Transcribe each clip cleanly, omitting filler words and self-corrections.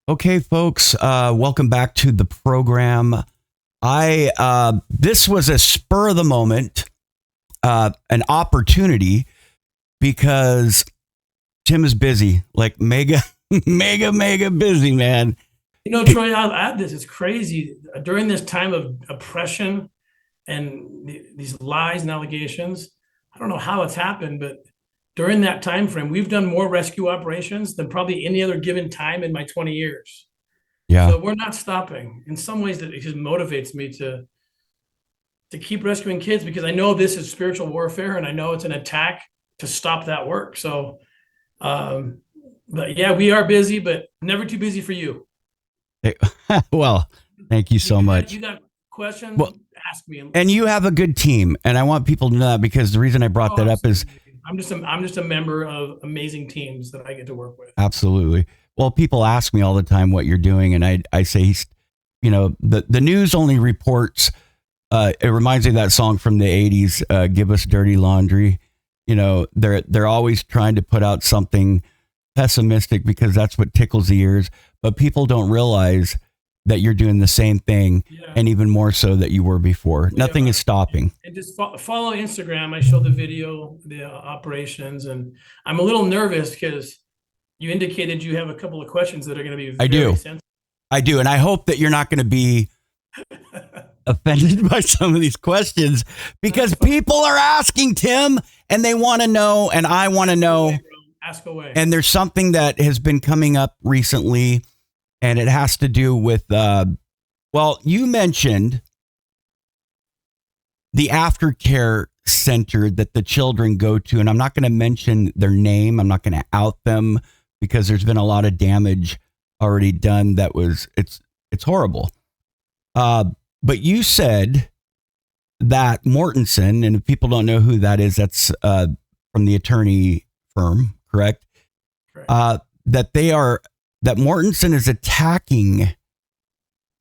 Okay, folks, welcome back to the program. This was a spur of the moment, an opportunity because Tim is busy, like mega, mega busy, man. Troy, I'll add this. It's crazy. During this time of oppression and these lies and allegations, I don't know how it's happened, but during that time frame, we've done more rescue operations than probably any other given time in my 20 years. Yeah, So we're not stopping. In some ways, that it just motivates me to keep rescuing kids because I know this is spiritual warfare and I know it's an attack to stop that work. So, um, but yeah, we are busy, but never too busy for you. Hey, well, thank you If so much. you got questions, Well, ask me. and you have a good team, and I want people to know that because the reason I brought Oh, that up is absolutely. I'm just a member of amazing teams that I get to work with. absolutely. Well, people ask me all the time what you're doing, and I say, the news only reports. It reminds me of that song from the '80s, "Give Us Dirty Laundry." They're always trying to put out something pessimistic because that's what tickles the ears. But people don't realize that you're doing the same thing, Yeah, and even more so that you were before. we Nothing is are. stopping. And just follow Instagram. I show the video, the operations, and I'm a little nervous because you indicated you have a couple of questions that are going to be I very do, sensitive. I do, and I hope that you're not going to be offended by some of these questions That's because fine. people are asking, Tim, and they want to know, and I want to Ask away, know. bro. Ask away. And there's something that has been coming up recently, and it has to do with, you mentioned the aftercare center that the children go to, and I'm not going to mention their name. I'm not going to out them because there's been a lot of damage already done. It's horrible. But you said that Mortensen, and if people don't know who that is, that's from the attorney firm, correct? Correct. That Mortensen is attacking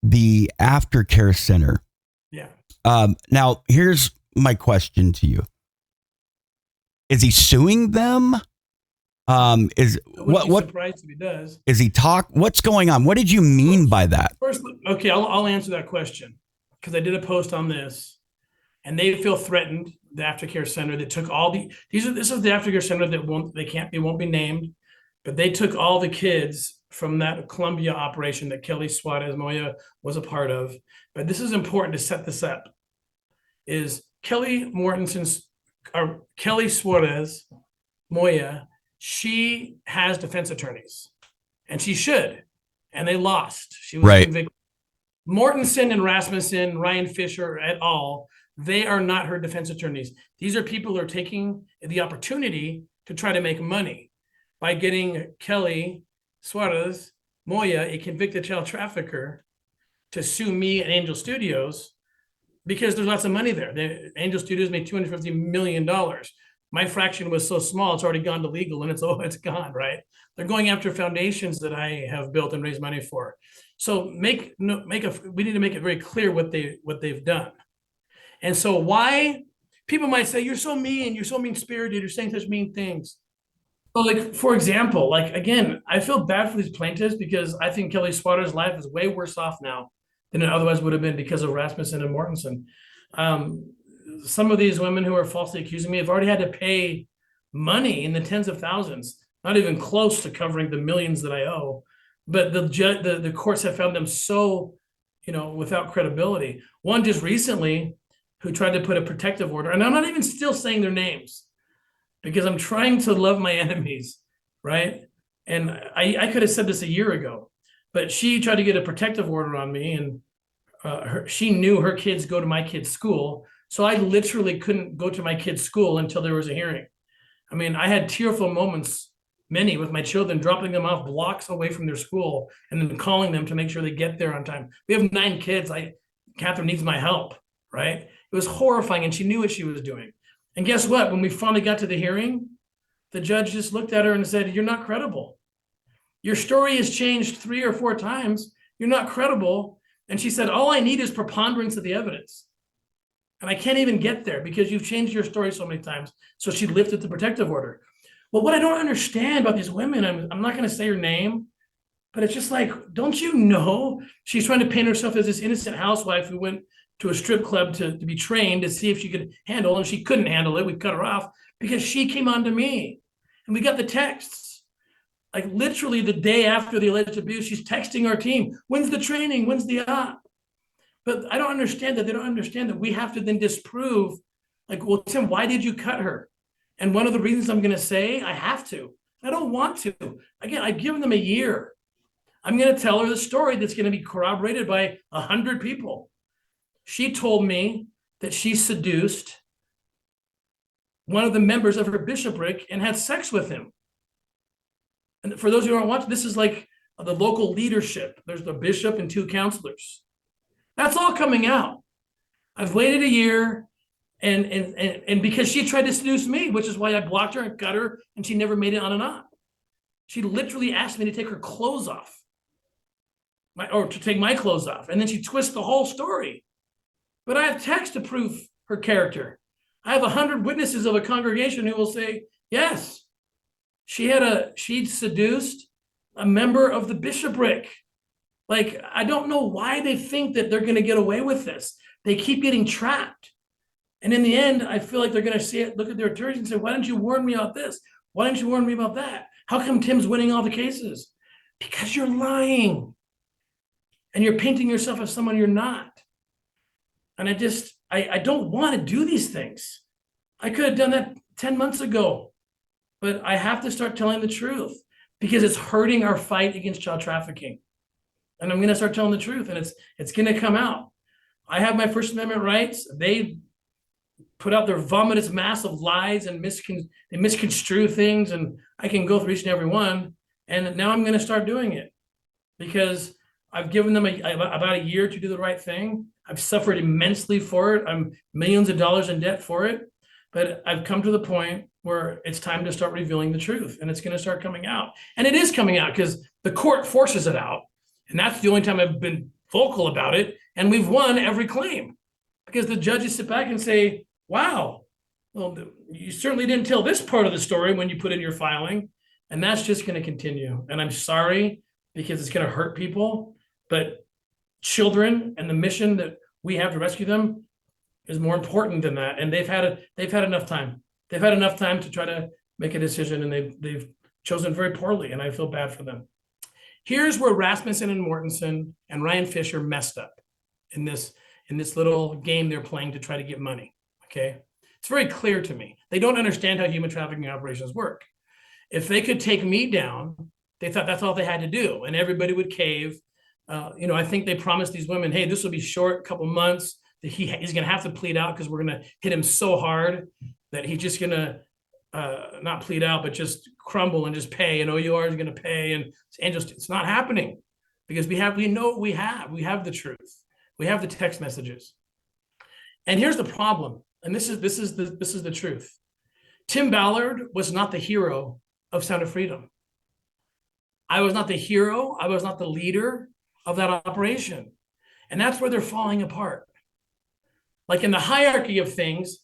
the aftercare center. Yeah. Now, here's my question to you: is he suing them? Is I wouldn't be what surprised if he does. is he talk? What's going on? What did you mean by that? First, okay, I'll answer that question because I did a post on this, and they feel threatened. The aftercare center that took all this is the aftercare center that won't be named, but they took all the kids from that Columbia operation that Kelly Suarez Moya was a part of. But this is important to set this up. Is Kelly Mortensen's or Kelly Suarez Moya? She has defense attorneys, and she should, and they lost. She was Right. convicted. Mortensen and Rasmussen, Ryan Fisher et al., they are not her defense attorneys. These are people who are taking the opportunity to try to make money by getting Kelly Suarez Moya, a convicted child trafficker, to sue me and Angel Studios because there's lots of money there. The Angel Studios made $250 million. My fraction was so small; it's already gone to legal, and it's gone. Right? They're going after foundations that I have built and raised money for. So we need to make it very clear what they've done. And so why people might say you're so mean, you're so mean spirited, you're saying such mean things. So like for example, like again, I feel bad for these plaintiffs because I think Kelly Swatters' life is way worse off now than it otherwise would have been because of Rasmussen and Mortensen. Um, some of these women who are falsely accusing me have already had to pay money in the tens of thousands, not even close to covering the millions that I owe. But the courts have found them so, without credibility. One just recently who tried to put a protective order, and I'm not even still saying their names because I'm trying to love my enemies, right? And I could have said this a year ago, but she tried to get a protective order on me, and she knew her kids go to my kid's school. So I literally couldn't go to my kid's school until there was a hearing. I mean, I had tearful moments, many with my children, dropping them off blocks away from their school and then calling them to make sure they get there on time. We have 9 kids. Catherine needs my help, right? It was horrifying, and she knew what she was doing. And guess what? When we finally got to the hearing, the judge just looked at her and said, "You're not credible. Your story has changed 3 or 4 times. You're not credible." And she said, "All I need is preponderance of the evidence. And I can't even get there because you've changed your story so many times." So she lifted the protective order. Well, what I don't understand about these women, I'm not going to say her name, But it's just like, don't you know she's trying to paint herself as this innocent housewife who went to a strip club to be trained to see if she could handle it, and she couldn't handle it. We cut her off because she came on to me. And we got the texts. Like literally the day after the alleged abuse, she's texting our team, when's the training? When's the op? But I don't understand that. They don't understand that we have to then disprove, like, well, Tim, why did you cut her? And one of the reasons I'm going to say I have to, I don't want to. Again, I've given them a year. I'm going to tell her the story that's going to be corroborated by 100 people. She told me that she seduced one of the members of her bishopric and had sex with him. And for those who aren't watching, this is like the local leadership. There's the bishop and 2 counselors. That's all coming out. I've waited a year, and because she tried to seduce me, which is why I blocked her and cut her, and she never made it on and on. She literally asked me to take her clothes off, or to take my clothes off, and then she twists the whole story. But I have text to prove her character. I have 100 witnesses of a congregation who will say, yes, she'd seduced a member of the bishopric. Like, I don't know why they think that they're going to get away with this. They keep getting trapped. And in the end, I feel like they're going to see it, look at their attorneys and say, why didn't you warn me about this? Why didn't you warn me about that? How come Tim's winning all the cases? Because you're lying. And you're painting yourself as someone you're not. And I don't want to do these things. I could have done that 10 months ago, but I have to start telling the truth because it's hurting our fight against child trafficking. And I'm going to start telling the truth, and it's going to come out. I have my First Amendment rights. They put out their vomitous mass of lies and they misconstrue things, and I can go through each and every one. And now I'm going to start doing it because I've given them about a year to do the right thing. I've suffered immensely for it. I'm millions of dollars in debt for it. But I've come to the point where it's time to start revealing the truth, and it's going to start coming out. And it is coming out because the court forces it out. And that's the only time I've been vocal about it. And we've won every claim because the judges sit back and say, wow, well, you certainly didn't tell this part of the story when you put in your filing. And that's just going to continue. And I'm sorry because it's going to hurt people. But children and the mission that we have to rescue them is more important than that. And they've had enough time. They've had enough time to try to make a decision, and they've chosen very poorly. And I feel bad for them. Here's where Rasmussen and Mortensen and Ryan Fisher messed up in this little game they're playing to try to get money. Okay, it's very clear to me. They don't understand how human trafficking operations work. If they could take me down, they thought that's all they had to do, and everybody would cave. I think they promised these women, hey, this will be short, a couple months. That he's going to have to plead out because we're going to hit him so hard that he's just going to not plead out, but just crumble and just pay. And OUR is going to pay, and just it's not happening because we have the truth, we have the text messages. And here's the problem, and this is the truth. Tim Ballard was not the hero of Sound of Freedom. I was not the hero. I was not the leader of that operation, and that's where they're falling apart. Like in the hierarchy of things,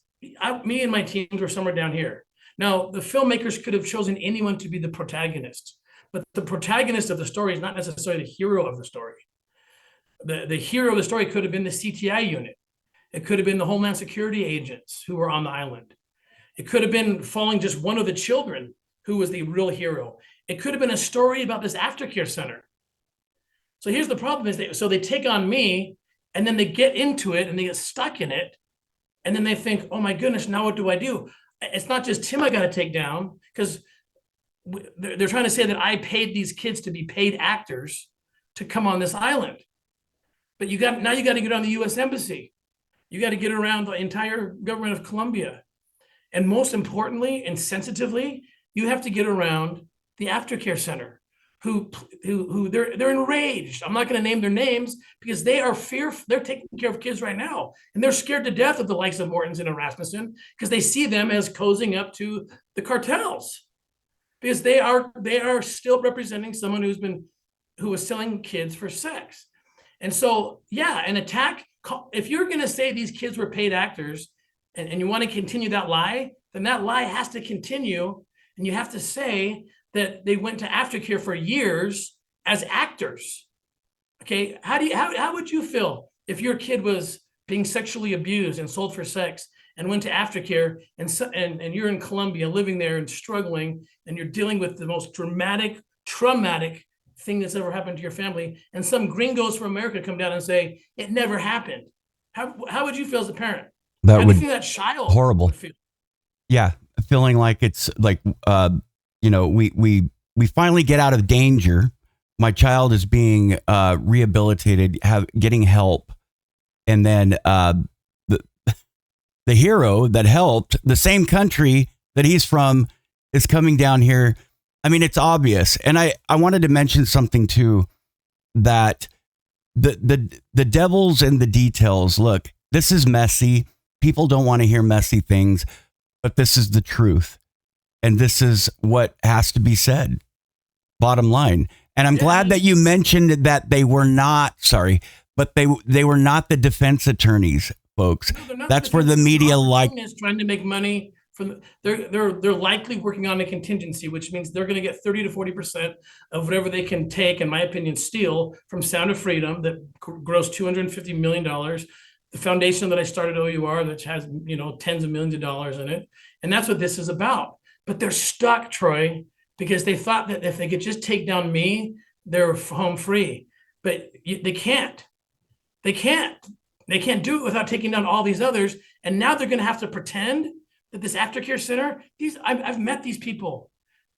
me and my teams were somewhere down here. Now, the filmmakers could have chosen anyone to be the protagonist, but the protagonist of the story is not necessarily the hero of the story. The hero of the story could have been the CTI unit. It could have been the Homeland Security agents who were on the island. It could have been following just one of the children who was the real hero. It could have been a story about this aftercare center. So here's the problem is they take on me, and then they get into it and they get stuck in it. And then they think, oh my goodness, now what do I do? It's not just Tim I got to take down, because they're trying to say that I paid these kids to be paid actors to come on this island. But now you got to get on the U.S. Embassy. You got to get around the entire government of Colombia. And most importantly and sensitively, you have to get around the aftercare center. Who they're enraged. I'm not going to name their names because they are fearful. They're taking care of kids right now, and they're scared to death of the likes of Mortensen and Rasmussen because they see them as cozying up to the cartels, because they are still representing someone who was selling kids for sex. And so, yeah, an attack. If you're going to say these kids were paid actors, and you want to continue that lie, then that lie has to continue, and you have to say that they went to aftercare for years as actors. Okay, how would you feel if your kid was being sexually abused and sold for sex and went to aftercare, and you're in Colombia living there and struggling, and you're dealing with the most dramatic, traumatic thing that's ever happened to your family, and some gringos from America come down and say it never happened? How would you feel as a parent? That How do would you think that child horrible. would feel? Yeah, feeling like it's like we finally get out of danger. My child is being rehabilitated, getting help, and then the hero that helped, the same country that he's from, is coming down here. I mean, it's obvious. And I wanted to mention something too, that the devil's in the details. Look, this is messy. People don't want to hear messy things, but this is the truth. And this is what has to be said. Bottom line. And I'm glad that you mentioned that they were not, sorry, but they were not the defense attorneys, folks. No, that's where the media is trying to make money from. They're likely working on a contingency, which means they're going to get 30 to 40% of whatever they can take, in my opinion, steal from Sound of Freedom that grossed $250 million. The foundation that I started, OUR, that has tens of millions of dollars in it, and that's what this is about. But they're stuck, Troy, because they thought that if they could just take down me, they're home free. But they can't. They can't do it without taking down all these others. And now they're going to have to pretend that this aftercare center, I've met these people.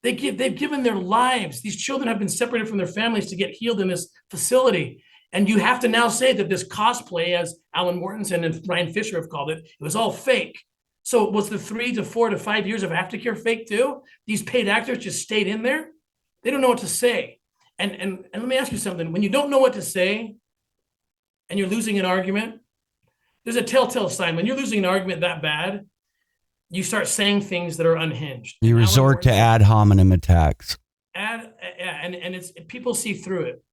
They've given their lives. These children have been separated from their families to get healed in this facility. And you have to now say that this cosplay, as Alan Mortensen and Ryan Fisher have called it was all fake. So was the 3 to 4 to 5 years of aftercare fake too? These paid actors just stayed in there. They don't know what to say. And let me ask you something. When you don't know what to say and you're losing an argument, there's a telltale sign. When you're losing an argument that bad, you start saying things that are unhinged. You resort to ad hominem attacks. And it's people see through it.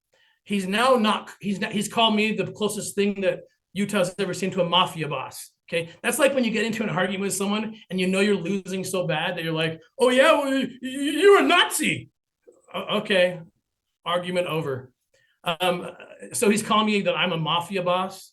He's called me the closest thing that Utah's ever seen to a mafia boss. Okay, that's like when you get into an argument with someone and you're losing so bad that you're like, oh yeah, well, you're a Nazi. Okay, argument over. So he's calling me that I'm a mafia boss,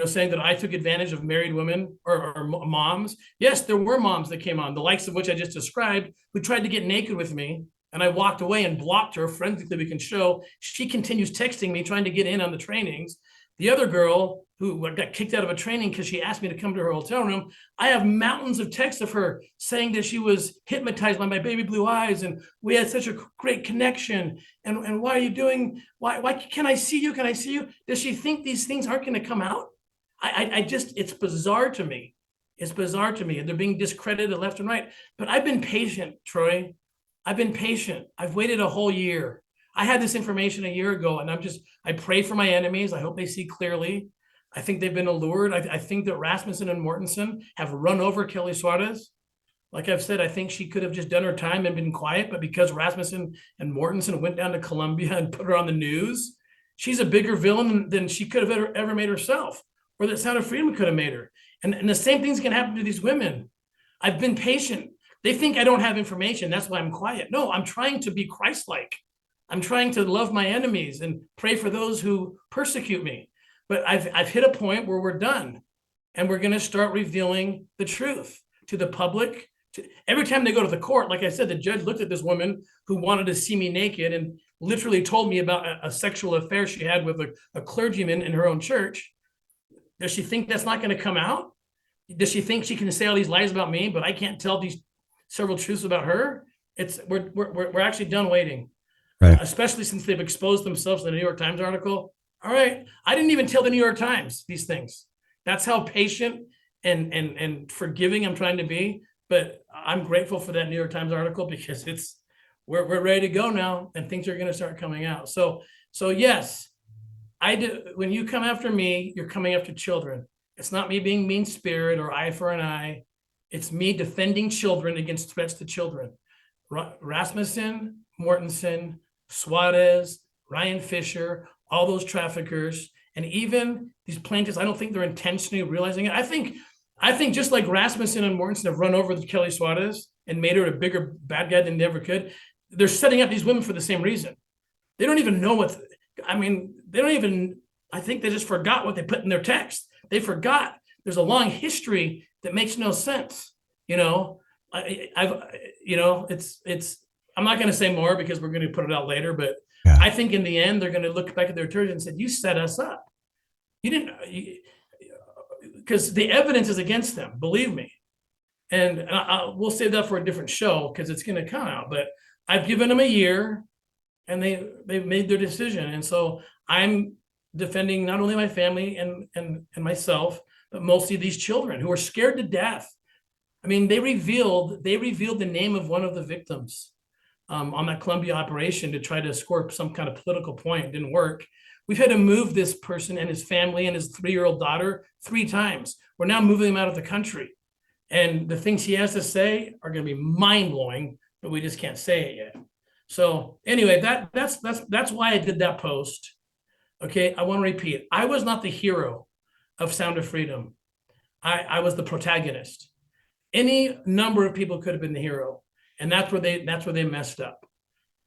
saying that I took advantage of married women or moms. Yes, there were moms that came on, the likes of which I just described, who tried to get naked with me. And I walked away and blocked her. Forensically, we can show. She continues texting me, trying to get in on the trainings. The other girl who got kicked out of a training because she asked me to come to her hotel room, I have mountains of texts of her saying that she was hypnotized by my baby blue eyes and we had such a great connection. And why are you doing, why can I see you? Can I see you? Does she think these things aren't going to come out? It's bizarre to me. It's bizarre to me. And they're being discredited left and right. But I've been patient, Troy. I've been patient. I've waited a whole year. I had this information a year ago, and I pray for my enemies. I hope they see clearly. I think they've been allured. I think that Rasmussen and Mortensen have run over Kelly Suarez. Like I've said, I think she could have just done her time and been quiet, but because Rasmussen and Mortensen went down to Colombia and put her on the news, she's a bigger villain than she could have ever made herself, or that Sound of Freedom could have made her. And the same thing's going to happen to these women. I've been patient. They think I don't have information. That's why I'm quiet. No, I'm trying to be Christ-like. I'm trying to love my enemies and pray for those who persecute me. But I've hit a point where we're done, and we're going to start revealing the truth to the public. Every time they go to the court, like I said, the judge looked at this woman who wanted to see me naked and literally told me about a sexual affair she had with a clergyman in her own church. Does she think that's not going to come out? Does she think she can say all these lies about me, but I can't tell these several truths about her? We're actually done waiting. Right. Especially since they've exposed themselves in the New York Times article. All right. I didn't even tell the New York Times these things. That's how patient and forgiving I'm trying to be. But I'm grateful for that New York Times article because we're ready to go now and things are going to start coming out. So yes, I do. When you come after me, you're coming after children. It's not me being mean spirit or eye for an eye. It's me defending children against threats to children. Rasmussen, Mortensen, Suarez, Ryan Fisher, all those traffickers, and even these plaintiffs, I don't think they're intentionally realizing it. I think just like Rasmussen and Mortensen have run over Kelly Suarez and made her a bigger bad guy than they ever could, they're setting up these women for the same reason. They don't even know I think they just forgot what they put in their text. They forgot there's a long history that makes no sense. You know, I'm not going to say more because we're going to put it out later, but Yeah. I think in the end, they're going to look back at their attorney and said, you set us up. You didn't, because the evidence is against them, believe me. And we'll save that for a different show because it's going to come out, but I've given them a year and they've made their decision. And so I'm defending not only my family and myself, but mostly these children who are scared to death. I mean, they revealed the name of one of the victims on that Columbia operation to try to score some kind of political point. It didn't work. We've had to move this person and his family and his 3-year-old daughter 3 times. We're now moving him out of the country. And the things he has to say are going to be mind-blowing, but we just can't say it yet. So anyway, that's why I did that post. Okay, I want to repeat. I was not the hero of Sound of Freedom. I was the protagonist. Any number of people could have been the hero. And that's where they messed up.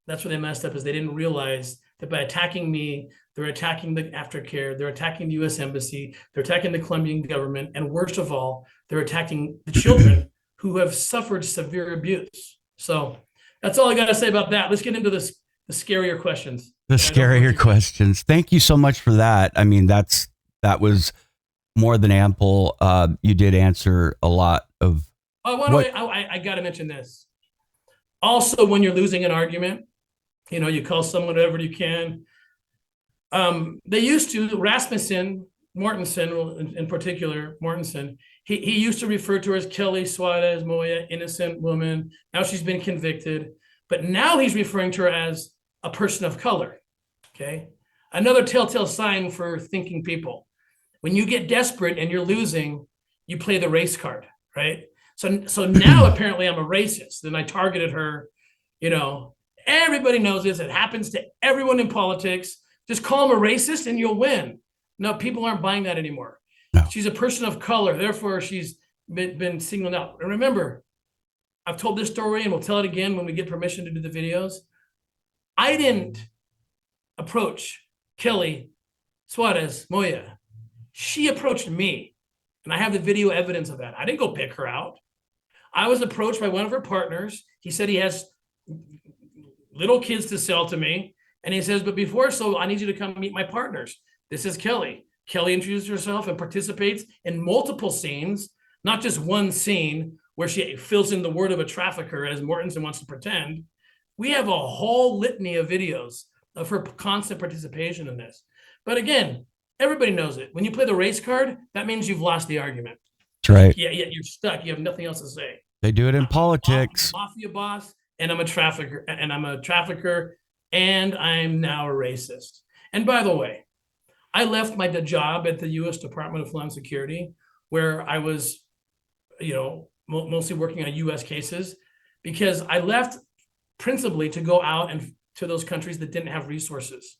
That's where they messed up, is they didn't realize that by attacking me, they're attacking the aftercare, they're attacking the U.S. Embassy, they're attacking the Colombian government, and worst of all, they're attacking the children who have suffered severe abuse. So that's all I got to say about that. Let's get into the scarier questions. The scarier questions. Thank you so much for that. I mean, that was more than ample. You did answer a lot of. I got to mention this. Also, when you're losing an argument, you call someone whatever you can. They used to, Rasmussen, Mortensen in particular, Mortensen, he used to refer to her as Kelly Suarez Moya, innocent woman. Now she's been convicted. But now he's referring to her as a person of color, okay? Another telltale sign for thinking people. When you get desperate and you're losing, you play the race card, right? So now apparently I'm a racist, and I targeted her. Everybody knows this. It happens to everyone in politics. Just call them a racist and you'll win. No, people aren't buying that anymore. No. She's a person of color. Therefore, she's been singled out. And remember, I've told this story and we'll tell it again when we get permission to do the videos. I didn't approach Kelly Suarez Moya. She approached me, and I have the video evidence of that. I didn't go pick her out. I was approached by one of her partners. He said he has little kids to sell to me. And he says, but before so, I need you to come meet my partners. This is Kelly. Kelly introduces herself and participates in multiple scenes, not just one scene where she fills in the word of a trafficker as Mortensen wants to pretend. We have a whole litany of videos of her constant participation in this. But again, everybody knows it. When you play the race card, that means you've lost the argument. That's right. Yeah, you're stuck. You have nothing else to say. They do it in politics. I'm a mafia boss, and I'm a trafficker, and I'm now a racist. And by the way, I left my job at the U.S. Department of Homeland Security, where I was, mostly working on U.S. cases, because I left principally to go out and to those countries that didn't have resources.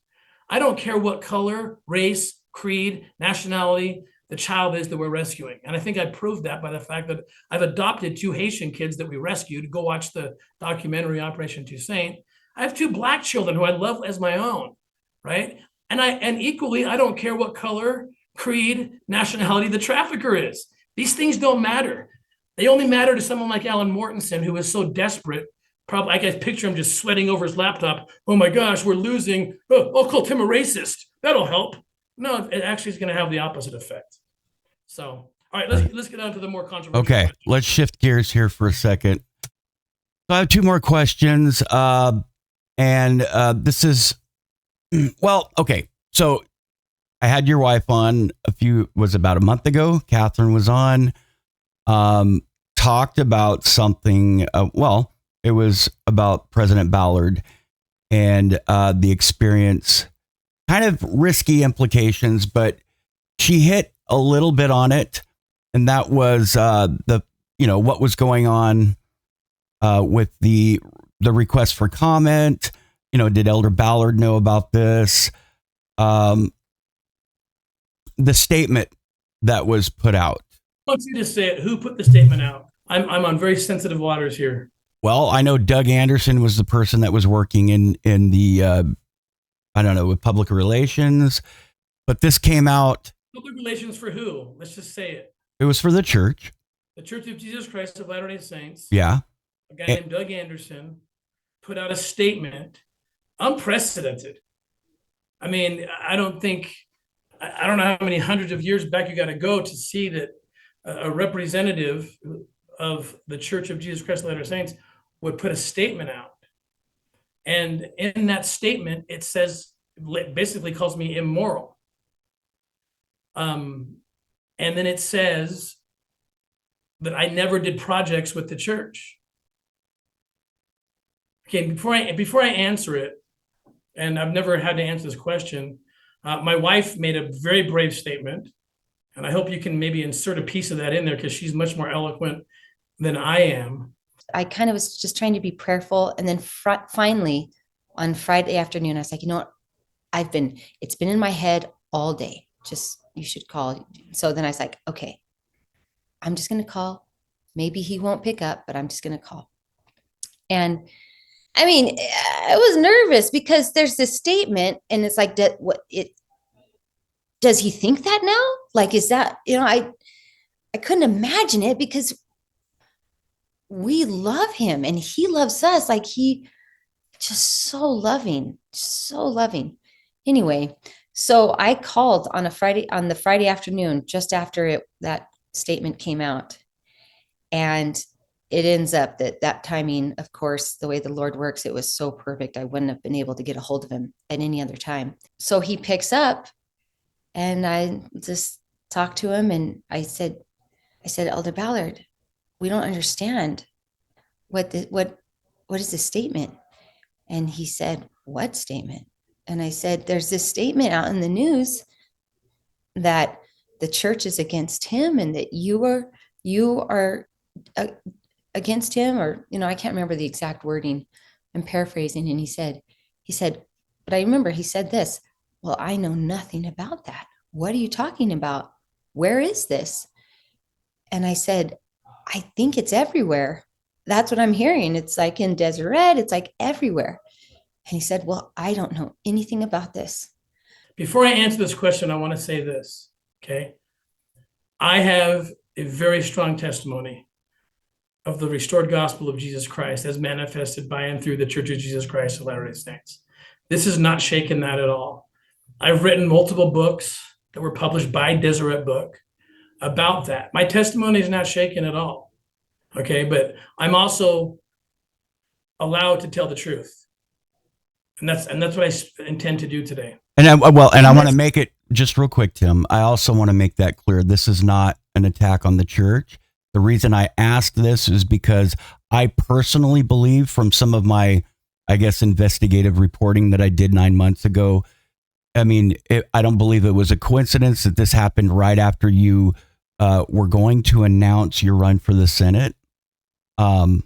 I don't care what color, race, creed, nationality the child is that we're rescuing. And I think I proved that by the fact that I've adopted 2 Haitian kids that we rescued. Go watch the documentary Operation Toussaint. I have 2 Black children who I love as my own, right? And equally, I don't care what color, creed, nationality the trafficker is. These things don't matter. They only matter to someone like Alan Mortensen, who is so desperate. Probably, I can picture him just sweating over his laptop. Oh my gosh, we're losing. Oh, I'll call Tim a racist. That'll help. No, it actually is going to have the opposite effect. So, all right, let's get on to the more controversial. Okay, questions. Let's shift gears here for a second. So I have 2 more questions, and this is, well, okay. So I had your wife on about a month ago. Catherine was on, talked about something. It was about President Ballard and the experience, kind of risky implications, but she hit a little bit on it. And that was what was going on with the request for comment. Did Elder Ballard know about this? The statement that was put out. I want you to say it. Who put the statement out? I'm on very sensitive waters here. Well, I know Doug Anderson was the person that was working in the I don't know, with public relations. But this came out. Public relations for who? Let's just say it. It was for the church. The Church of Jesus Christ of Latter-day Saints. Yeah. A guy named Doug Anderson put out a statement, unprecedented. I mean, I don't know how many hundreds of years back you got to go to see that a representative of the Church of Jesus Christ of Latter-day Saints would put a statement out. And in that statement, it says, basically calls me immoral. And then it says that I never did projects with the church. Okay, before I answer it, and I've never had to answer this question, my wife made a very brave statement, and I hope you can maybe insert a piece of that in there because she's much more eloquent than I am. I kind of was just trying to be prayerful. And then finally on Friday afternoon, I was like, you know what? It's been in my head all day. Just, you should call. So then I was like, okay, I'm just going to call. Maybe he won't pick up, but I'm just going to call. And I mean, I was nervous because there's this statement and it's like, does he think that now? Like, is that, I couldn't imagine it because we love him and he loves us. Like, he just so loving. Anyway, so I called on the Friday afternoon, just after that statement came out. And it ends up that timing, of course, the way the Lord works, it was so perfect. I wouldn't have been able to get a hold of him at any other time. So he picks up and I just talked to him and I said, Elder Ballard, we don't understand what is this statement? And he said, what statement? And I said, there's this statement out in the news that the church is against him and that you are against him, or, I can't remember the exact wording. I'm paraphrasing. And he said, but I remember he said this, well, I know nothing about that. What are you talking about? Where is this? And I said, I think it's everywhere. That's what I'm hearing. It's like in Deseret, it's like everywhere. And he said, well, I don't know anything about this. Before I answer this question, I want to say this, okay? I have a very strong testimony of the restored gospel of Jesus Christ as manifested by and through the Church of Jesus Christ of Latter-day Saints. This is not shaking that at all. I've written multiple books that were published by Deseret Book about that. My testimony is not shaken at all, okay? But I'm also allowed to tell the truth. And that's what I intend to do today. And I want to make it just real quick, Tim. I also want to make that clear. This is not an attack on the church. The reason I asked this is because I personally believe from some of my, I guess, investigative reporting that I did 9 months ago. I mean, I don't believe it was a coincidence that this happened right after you were going to announce your run for the Senate, and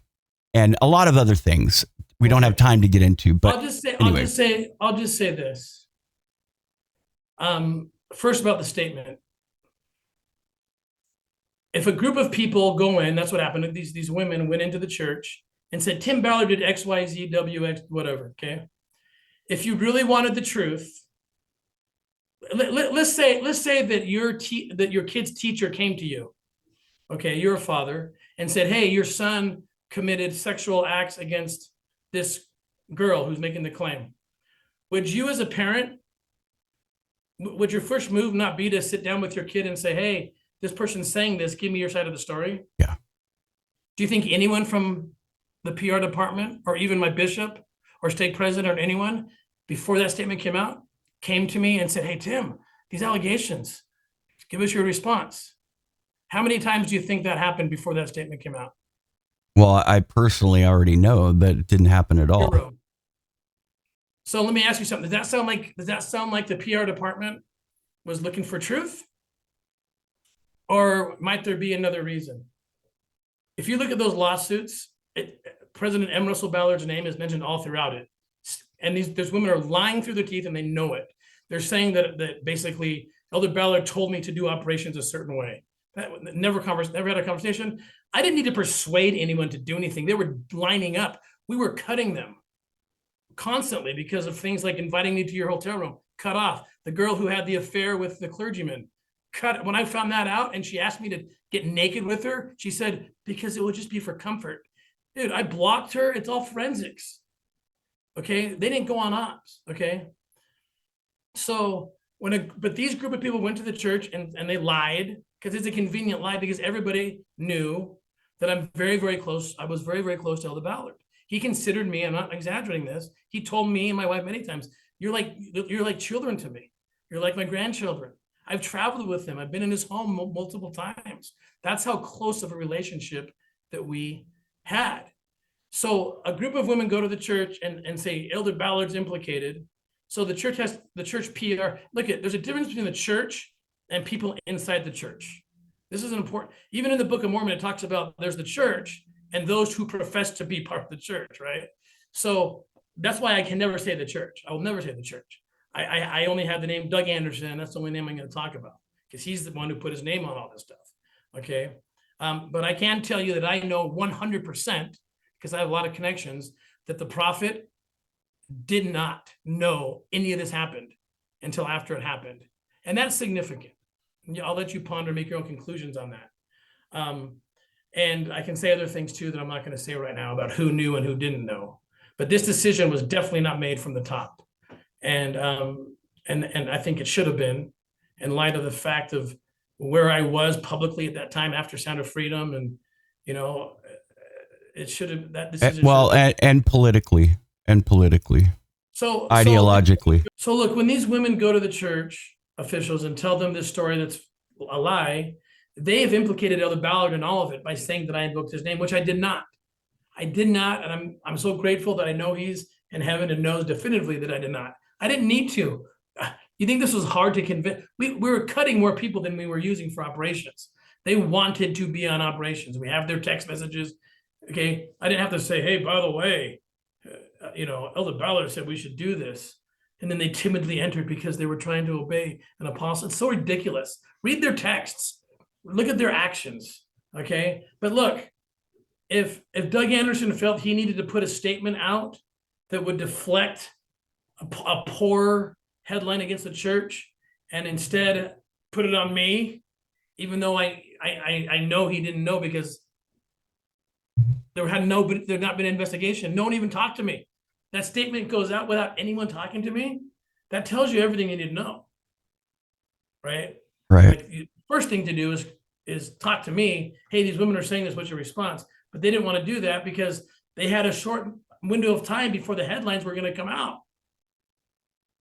a lot of other things we don't have time to get into. But I'll just say this. First, about the statement. If a group of people go in, that's what happened. These women went into the church and said, Tim Ballard did X, Y, Z, W, X, whatever. Okay. If you really wanted the truth, let's say that your kid's teacher came to you. Okay. You're a father and said, hey, your son committed sexual acts against this girl who's making the claim. Would you, as a parent, would your first move not be to sit down with your kid and say, hey, this person's saying this, give me your side of the story? Yeah. Do you think anyone from the PR department or even my bishop or stake president or anyone before that statement came to me and said, hey, Tim, these allegations, give us your response? How many times do you think that happened before that statement came out? Well, I personally already know that it didn't happen at all. Zero. So let me ask you something. Does that sound like the PR department was looking for truth? Or might there be another reason? If you look at those lawsuits, President M. Russell Ballard's name is mentioned all throughout it. And these women are lying through their teeth and they know it. They're saying that basically Elder Ballard told me to do operations a certain way. Never had a conversation. I didn't need to persuade anyone to do anything. They were lining up. We were cutting them constantly because of things like inviting me to your hotel room, cut off. The girl who had the affair with the clergyman, cut. When I found that out and she asked me to get naked with her, she said, because it would just be for comfort. Dude, I blocked her. It's all forensics. Okay. They didn't go on ops. Okay. So but these group of people went to the church and they lied, because it's a convenient lie, because everybody knew that I'm very, very close. I was very, very close to Elder Ballard. He considered me, I'm not exaggerating this. He told me and my wife many times, you're like children to me. You're like my grandchildren. I've traveled with him. I've been in his home multiple times. That's how close of a relationship that we had. So a group of women go to the church and say, Elder Ballard's implicated. So the church PR. There's a difference between the church and people inside the church. This is important. Even in the Book of Mormon, it talks about there's the church and those who profess to be part of the church, right? So that's why I can never say the church. I will never say the church. I only have the name Doug Anderson. That's the only name I'm going to talk about, because he's the one who put his name on all this stuff. Okay. But I can tell you that I know 100%, because I have a lot of connections, that the prophet did not know any of this happened until after it happened. And that's significant. I'll let you ponder, make your own conclusions on that. And I can say other things too that I'm not going to say right now about who knew and who didn't know. But this decision was definitely not made from the top. And I think it should have been, in light of the fact of where I was publicly at that time after Sound of Freedom. And, it should have, that decision. And politically. So ideologically. So look, when these women go to the church officials and tell them this story that's a lie, they have implicated Elder Ballard in all of it by saying that I invoked his name, which I did not. And I'm so grateful that I know he's in heaven and knows definitively that I did not. I didn't need to. You think this was hard to convince? We were cutting more people than we were using for operations. They wanted to be on operations. We have their text messages. Okay. I didn't have to say, hey, by the way, Elder Ballard said we should do this. And then they timidly entered because they were trying to obey an apostle. It's so ridiculous. Read their texts. Look at their actions. Okay. But look, if Doug Anderson felt he needed to put a statement out that would deflect a poor headline against the church and instead put it on me, even though I know he didn't know, because there had not been an investigation. No one even talked to me. That statement goes out without anyone talking to me. That tells you everything you need to know. Right. The first thing to do is talk to me. Hey, these women are saying this. What's your response? But they didn't want to do that because they had a short window of time before the headlines were going to come out.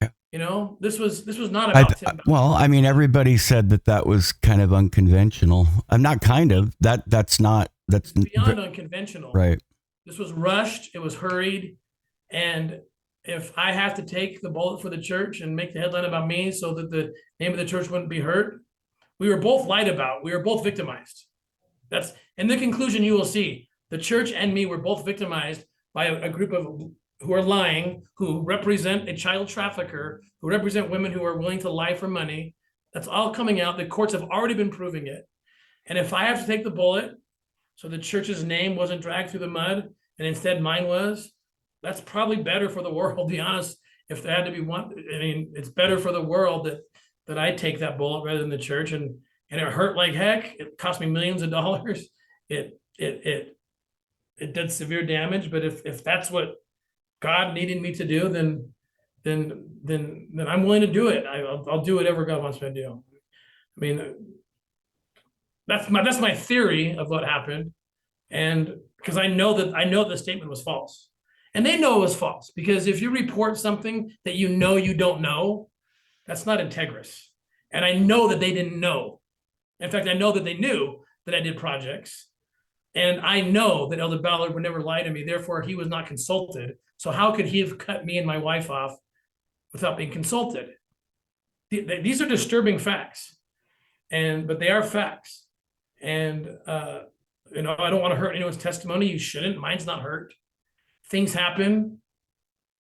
Yeah. This was not about Tim. Well, I mean, everybody said that was kind of unconventional. I'm not kind of that's beyond unconventional. Right. This was rushed. It was hurried. And if I have to take the bullet for the church and make the headline about me so that the name of the church wouldn't be hurt, we were both lied about. We were both victimized. That's in the conclusion you will see. The church and me were both victimized by a group of who are lying, who represent a child trafficker, who represent women who are willing to lie for money. That's all coming out. The courts have already been proving it. And if I have to take the bullet so the church's name wasn't dragged through the mud and instead mine was, that's probably better for the world, to be honest. If there had to be one, I mean, it's better for the world that I take that bullet rather than the church. And it hurt like heck. It cost me millions of dollars. It did severe damage. But if that's what God needed me to do, then I'm willing to do it. I'll do whatever God wants me to do. I mean, that's my theory of what happened. And because I know the statement was false. And they know it was false, because if you report something that you don't know, that's not integrous. And I know that they didn't know. In fact, I know that they knew that I did projects. And I know that Elder Ballard would never lie to me. Therefore, he was not consulted. So how could he have cut me and my wife off without being consulted? These are disturbing facts. But they are facts. And, I don't want to hurt anyone's testimony. You shouldn't. Mine's not hurt. Things happen,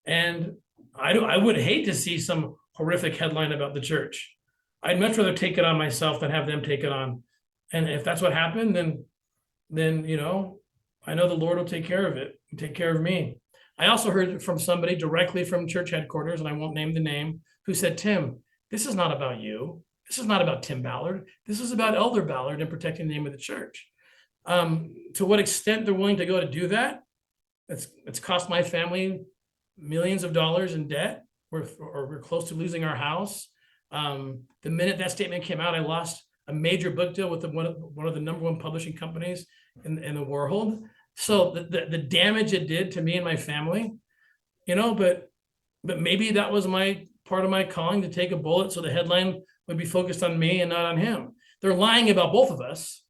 and I would hate to see some horrific headline about the church. I'd much rather take it on myself than have them take it on. And if that's what happened, then I know the Lord will take care of it, take care of me. I also heard from somebody directly from church headquarters, and I won't name the name, who said, Tim, this is not about you. This is not about Tim Ballard. This is about Elder Ballard and protecting the name of the church. To what extent they're willing to go to do that, it's cost my family millions of dollars in debt. We're close to losing our house. The minute that statement came out, I lost a major book deal with one of the number one publishing companies in the world. So the damage it did to me and my family, but maybe that was my part of my calling, to take a bullet so the headline would be focused on me and not on him. They're lying about both of us.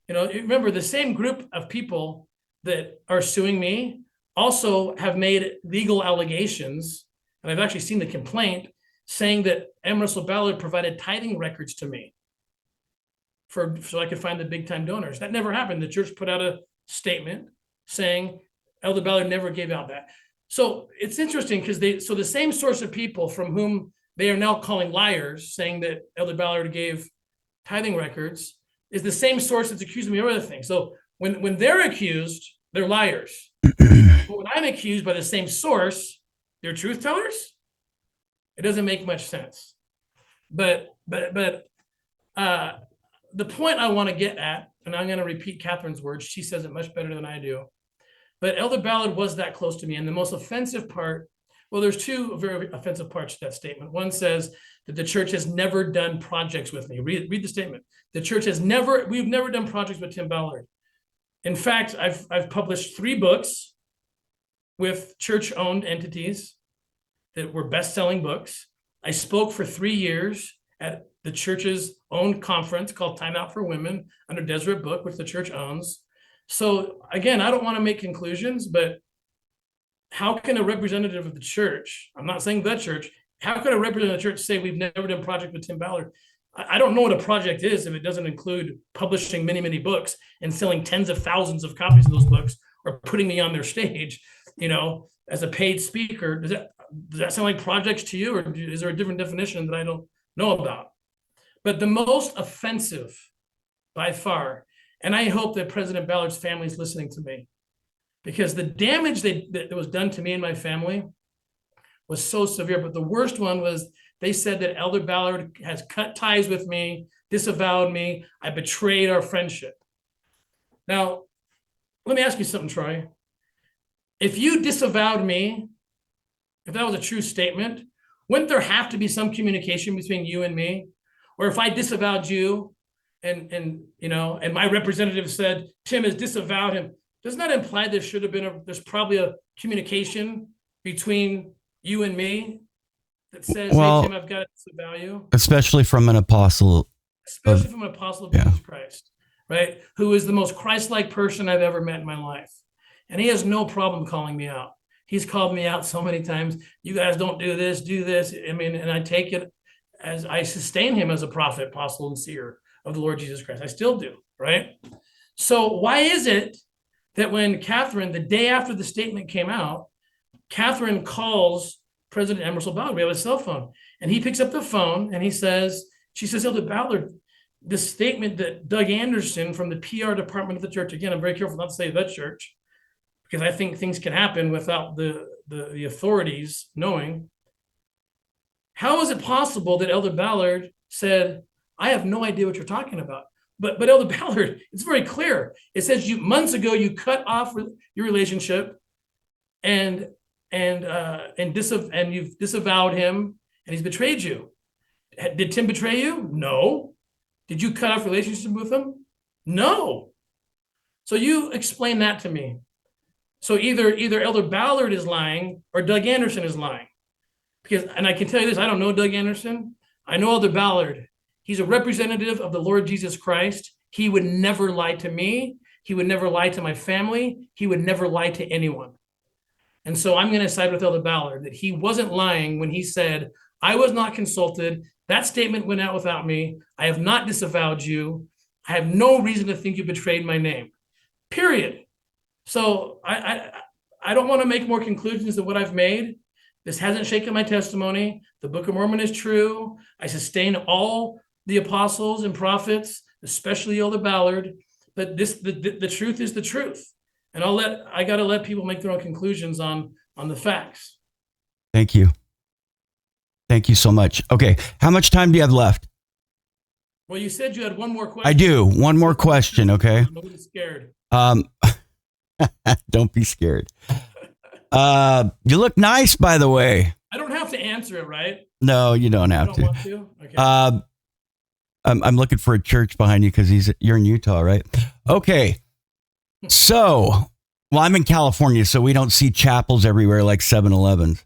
Remember, the same group of people that are suing me also have made legal allegations, and I've actually seen the complaint saying that M. Russell Ballard provided tithing records to me so I could find the big time donors. That never happened. The church put out a statement saying Elder Ballard never gave out that. So it's interesting because the same source of people from whom they are now calling liars, saying that Elder Ballard gave tithing records, is the same source that's accusing me of other things. So when they're accused, they're liars. But when I'm accused by the same source, they're truth tellers. It doesn't make much sense. But the point I want to get at, and I'm going to repeat Catherine's words, she says it much better than I do. But Elder Ballard was that close to me. And the most offensive part, well, there's two very offensive parts to that statement. One says that the church has never done projects with me. Read the statement. We've never done projects with Tim Ballard. In fact, I've published 3 books with church-owned entities that were best-selling books. I spoke for 3 years at the church's own conference called Time Out for Women under Deseret Book, which the church owns. So again, I don't want to make conclusions, but how can a representative of the church, I'm not saying the church, how could a representative of the church say we've never done a project with Tim Ballard? I don't know what a project is if it doesn't include publishing many, many books and selling tens of thousands of copies of those books, or putting me on their stage, as a paid speaker. Does that sound like projects to you, or is there a different definition that I don't know about? But the most offensive by far, and I hope that President Ballard's family is listening to me, because the damage that was done to me and my family was so severe. But the worst one was they said that Elder Ballard has cut ties with me, disavowed me. I betrayed our friendship. Now, let me ask you something, Troy. If you disavowed me, if that was a true statement, wouldn't there have to be some communication between you and me? Or if I disavowed you and my representative said, Tim has disavowed him, doesn't that imply there's probably a communication between you and me that says, hey, Tim, I've got to disavow you? Especially from an apostle. Especially from an apostle of Jesus Christ, right? Who is the most Christ-like person I've ever met in my life. And he has no problem calling me out. He's called me out so many times. You guys don't do this, do this. And I take it as I sustain him as a prophet, apostle, and seer of the Lord Jesus Christ. I still do, right? So why is it that when Catherine, the day after the statement came out, Catherine calls President Emerson Ballard, we have a cell phone, and he picks up the phone and she says, Elder Ballard, the statement that Doug Anderson from the PR department of the church, again, I'm very careful not to say the church, because I think things can happen without the authorities knowing. How is it possible that Elder Ballard said, I have no idea what you're talking about? But Elder Ballard, it's very clear. It says months ago you cut off your relationship and you've disavowed him, and he's betrayed you. Did Tim betray you? No. Did you cut off relationship with him? No. So you explain that to me. So either Elder Ballard is lying or Doug Anderson is lying. And I can tell you this, I don't know Doug Anderson. I know Elder Ballard. He's a representative of the Lord Jesus Christ. He would never lie to me. He would never lie to my family. He would never lie to anyone. And so I'm going to side with Elder Ballard that he wasn't lying when he said, I was not consulted. That statement went out without me. I have not disavowed you. I have no reason to think you betrayed my name, period. So I don't want to make more conclusions than what I've made. This hasn't shaken my testimony. The Book of Mormon is true. I sustain all the apostles and prophets, especially Elder Ballard. But the truth is the truth. And I got to let people make their own conclusions on the facts. Thank you. Thank you so much. Okay. How much time do you have left? Well, you said you had one more question. I do. One more question. Okay. Nobody's scared. Don't be scared. You look nice, by the way. I don't have to answer it, right? No, you don't have to. Want to? Okay. I'm looking for a church behind you because you're in Utah, right? Okay. So, well, I'm in California, so we don't see chapels everywhere like 7-Elevens.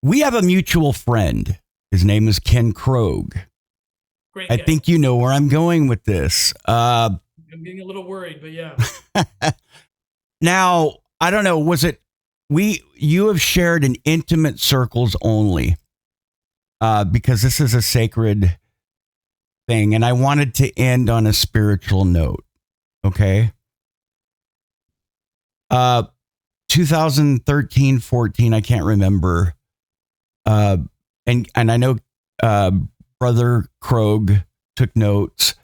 We have a mutual friend. His name is Ken Krogh. Great. I think you know where I'm going with this. I'm getting a little worried, but yeah. Now, I don't know, you have shared in intimate circles only, because this is a sacred thing. And I wanted to end on a spiritual note. Okay. 2013, 14, I can't remember. And I know, Brother Krogh took notes.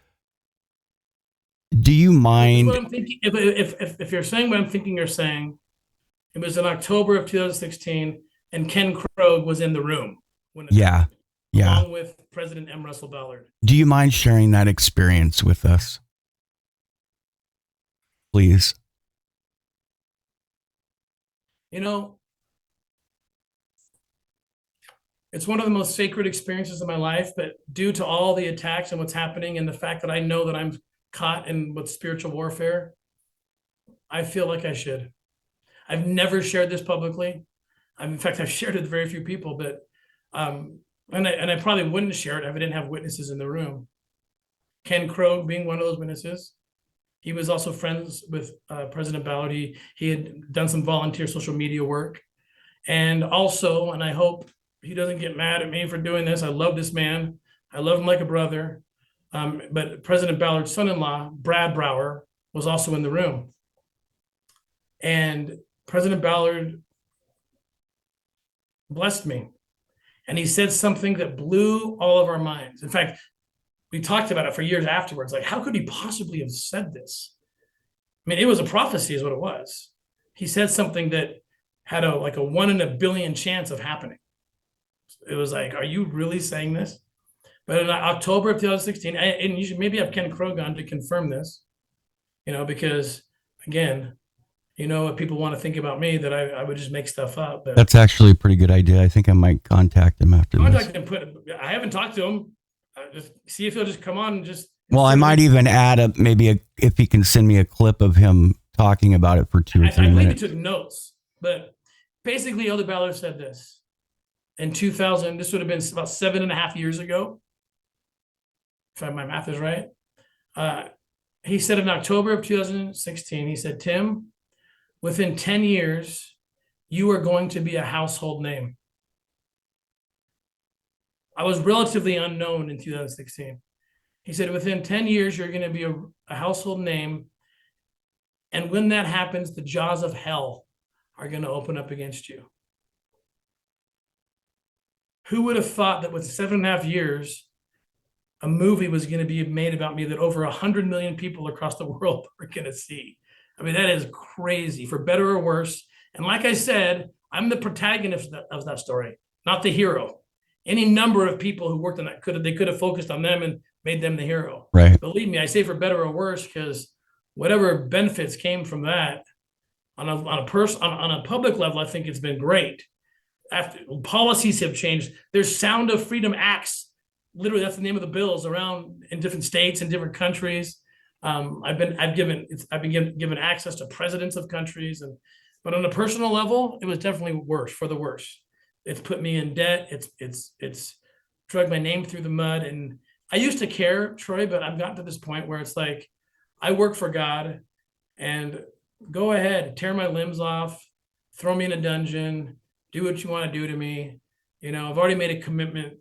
Do you mind? What I'm thinking, if you're saying what I'm thinking you're saying, it was in October of 2016, and Ken Krogh was in the room when it happened, along with President M. Russell Ballard. Do you mind sharing that experience with us, please? You know, it's one of the most sacred experiences of my life, but due to all the attacks and what's happening, and the fact that I know that I'm caught in with spiritual warfare, I feel like I should. I've never shared this publicly. In fact, I've shared it with very few people, but and I probably wouldn't share it if I didn't have witnesses in the room. Ken Krogh being one of those witnesses. He was also friends with President Ballard. He had done some volunteer social media work. And also, and I hope he doesn't get mad at me for doing this, I love this man. I love him like a brother. But President Ballard's son-in-law, Brad Brower, was also in the room. And President Ballard blessed me. And he said something that blew all of our minds. In fact, we talked about it for years afterwards. Like, how could he possibly have said this? I mean, it was a prophecy is what it was. He said something that had a 1 in a billion chance of happening. It was like, are you really saying this? But in October of 2016, and you should maybe have Ken Krogh on to confirm this, because again, what people want to think about me, that I would just make stuff up. But that's actually a pretty good idea. I think I might contact him after this. I haven't talked to him. Just see if he'll just come on and just. Well, I might even add if he can send me a clip of him talking about it for 2 or 3 minutes. I believe he took notes, but basically Elder Ballard said this in 2000. This would have been about 7.5 years ago, if my math is right. He said in October of 2016, he said, Tim, within 10 years, you are going to be a household name. I was relatively unknown in 2016. He said, within 10 years, you're going to be a household name. And when that happens, the jaws of hell are going to open up against you. Who would have thought that with 7.5 years, a movie was going to be made about me that over 100 million people across the world are going to see? I mean, that is crazy, for better or worse. And like I said, I'm the protagonist of that story, not the hero. Any number of people who worked on that could have focused on them and made them the hero. Right. Believe me, I say for better or worse, because whatever benefits came from that on a public level, I think it's been great. After policies have changed, there's Sound of Freedom Acts. Literally, that's the name of the bills around in different states and different countries. I've been given access to presidents of countries, but on a personal level, it was definitely worse, for the worse. It's put me in debt. It's dragged my name through the mud. And I used to care, Troy, but I've gotten to this point where it's like, I work for God, and go ahead, tear my limbs off, throw me in a dungeon, do what you want to do to me. I've already made a commitment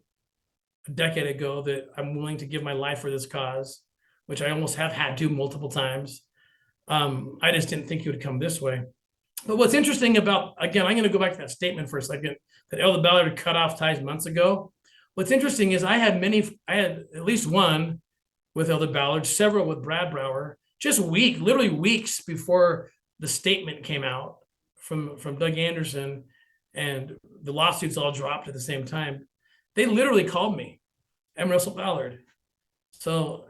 a decade ago that I'm willing to give my life for this cause, which I almost have had to multiple times. I just didn't think it would come this way. But what's interesting about, again, I'm going to go back to that statement for a second, that Elder Ballard cut off ties months ago. What's interesting is I had at least one with Elder Ballard, several with Brad Brower, just literally weeks before the statement came out from Doug Anderson and the lawsuits all dropped at the same time. They literally called me, M. Russell Ballard. So,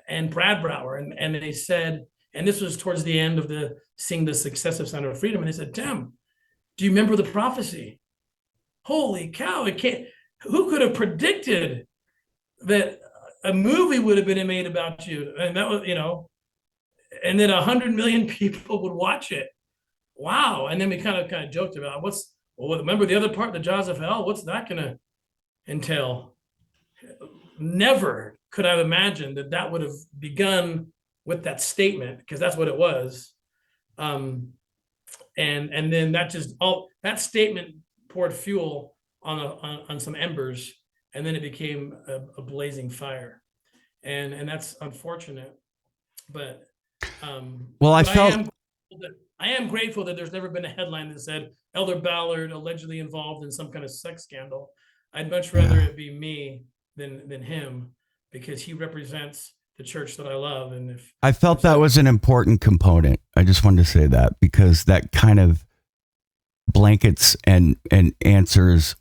and Brad Brower. And they said, and this was towards the end of seeing the success of Sound of Freedom. And they said, Tim, do you remember the prophecy? Holy cow, who could have predicted that a movie would have been made about you? And that was, and then 100 million people would watch it. Wow. And then we kind of joked about remember the other part, the jaws of hell? What's that going to entail? Never could I have imagined that would have begun with that statement, because that's what it was. And then that statement poured fuel on some embers, and then it became a blazing fire. And that's unfortunate. But well, I am grateful that there's never been a headline that said Elder Ballard allegedly involved in some kind of sex scandal. I'd much rather it be me than him, because he represents the church that I love. And I felt that was an important component. I just wanted to say that, because that kind of blankets and answers,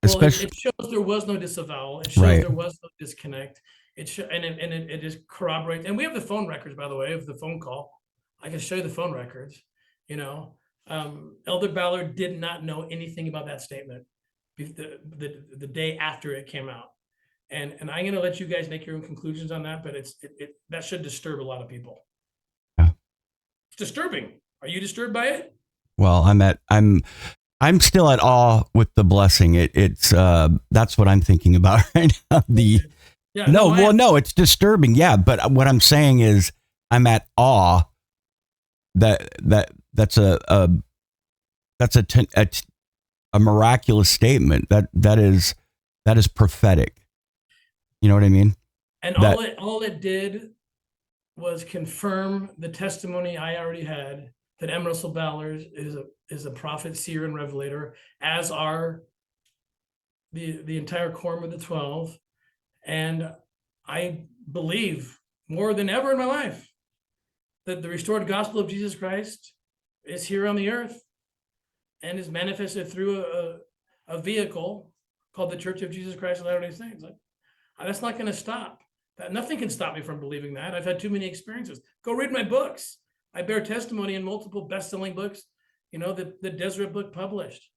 especially it shows there was no disavowal. It shows there was no disconnect. It just corroborates. And we have the phone records, by the way, of the phone call. I can show you the phone records. Elder Ballard did not know anything about that statement the day after it came out. And I'm going to let you guys make your own conclusions on that, but that should disturb a lot of people. Yeah. It's disturbing. Are you disturbed by it? Well, I'm still at awe with the blessing. It's that's what I'm thinking about right now. No, it's disturbing. Yeah. But what I'm saying is I'm at awe that's a miraculous statement. That is prophetic. You know what I mean? And all it did was confirm the testimony I already had, that M. Russell Ballard is a prophet, seer, and revelator, as are the entire quorum of the 12. And I believe more than ever in my life that the restored gospel of Jesus Christ is here on the earth and is manifested through a vehicle called the Church of Jesus Christ of Latter-day Saints. That's not going to stop. Nothing can stop me from believing that. I've had too many experiences. Go read my books. I bear testimony in multiple best-selling books. The Deseret book published,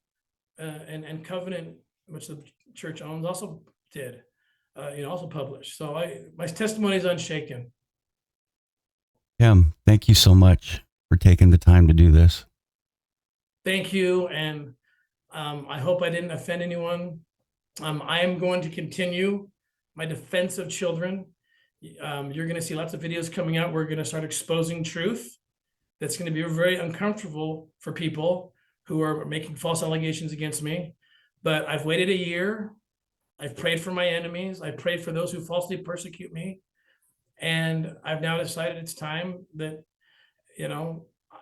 and Covenant, which the church owns, also did, also published. So my testimony is unshaken. Tim, thank you so much for taking the time to do this. Thank you, and I hope I didn't offend anyone. I am going to continue my defense of children. You're going to see lots of videos coming out. We're going to start exposing truth. That's going to be very uncomfortable for people who are making false allegations against me. But I've waited a year. I've prayed for my enemies. I prayed for those who falsely persecute me. And I've now decided it's time that,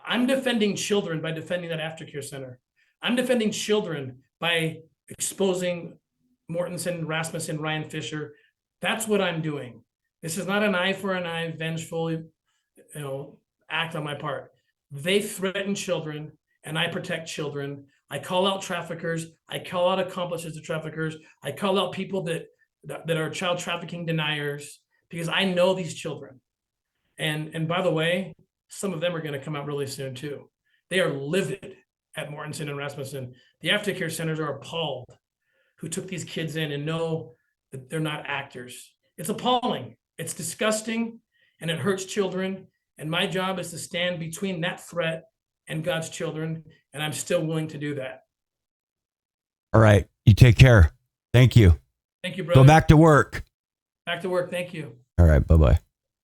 I'm defending children by defending that aftercare center. I'm defending children by exposing Mortensen, Rasmussen, Ryan Fisher. That's what I'm doing. This is not an eye for an eye, vengeful, act on my part. They threaten children, and I protect children. I call out traffickers. I call out accomplices of traffickers. I call out people that are child trafficking deniers, because I know these children. And by the way, some of them are going to come out really soon too. They are livid at Mortensen and Rasmussen. The aftercare centers are appalled who took these kids in and know that they're not actors. It's appalling. It's disgusting, and it hurts children. And my job is to stand between that threat and God's children. And I'm still willing to do that. All right. You take care. Thank you. Thank you, brother. Go back to work. Back to work. Thank you. All right. Bye-bye.